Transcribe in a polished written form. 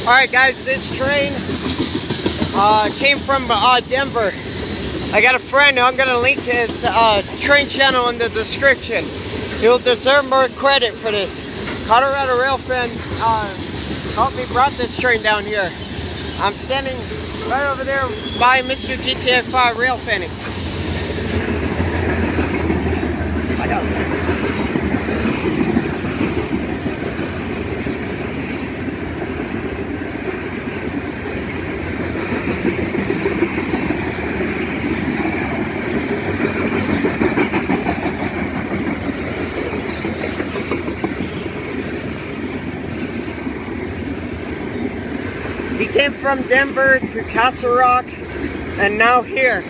Alright guys, this train came from Denver. I got a friend, I'm going to link his train channel in the description. He'll deserve more credit for this. Colorado Railfan helped me brought this train down here. I'm standing right over there by Mr. GTA 5 Railfanning. I got it. He came from Denver to Castle Rock and now here.